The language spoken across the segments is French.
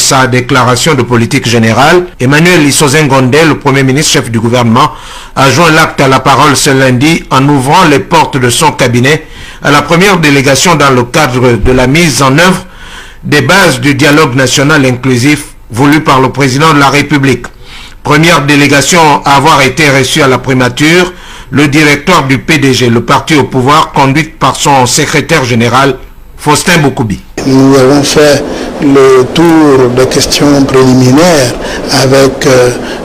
sa déclaration de politique générale, Emmanuel Isozen Ngondé, le Premier ministre chef du gouvernement, a joint l'acte à la parole ce lundi en ouvrant les portes de son cabinet à la première délégation dans le cadre de la mise en œuvre des bases du dialogue national inclusif voulu par le président de la République. Première délégation à avoir été reçue à la primature, le directeur du PDG, le parti au pouvoir, conduite par son secrétaire général, Faustin Boukoubi. Nous avons fait le tour de questions préliminaires avec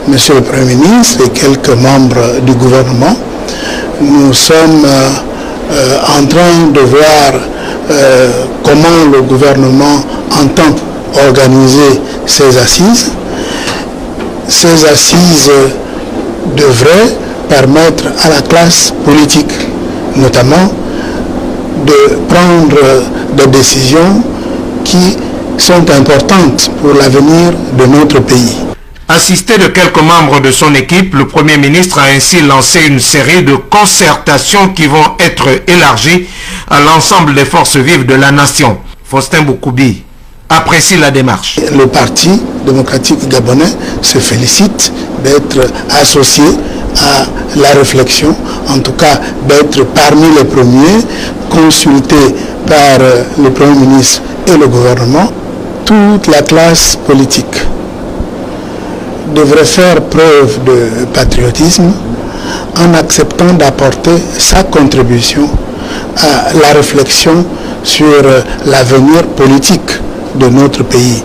Monsieur le Premier ministre et quelques membres du gouvernement. Nous sommes en train de voir comment le gouvernement entend organiser ces assises. Ces assises devraient permettre à la classe politique, notamment, de prendre des décisions qui sont importantes pour l'avenir de notre pays. Assisté de quelques membres de son équipe, le Premier ministre a ainsi lancé une série de concertations qui vont être élargies à l'ensemble des forces vives de la nation. Faustin Boukoubi apprécie la démarche. Le Parti démocratique gabonais se félicite d'être associé à la réflexion, en tout cas d'être parmi les premiers consultés par le Premier ministre et le gouvernement. Toute la classe politique devrait faire preuve de patriotisme en acceptant d'apporter sa contribution à la réflexion sur l'avenir politique de notre pays.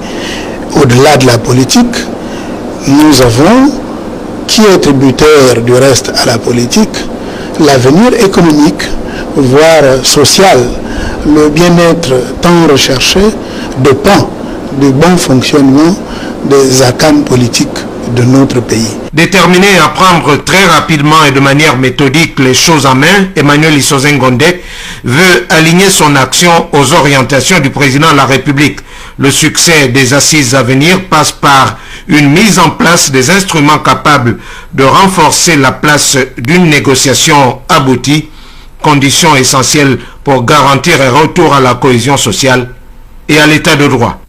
Au-delà de la politique, nous avons, qui est tributaire du reste à la politique, l'avenir économique, voire social. Le bien-être tant recherché dépend du bon fonctionnement des arcanes politiques de notre pays. Déterminé à prendre très rapidement et de manière méthodique les choses en main, Emmanuel Isozen Ngondé veut aligner son action aux orientations du président de la République. Le succès des assises à venir passe par une mise en place des instruments capables de renforcer la place d'une négociation aboutie, condition essentielle pour garantir un retour à la cohésion sociale et à l'état de droit.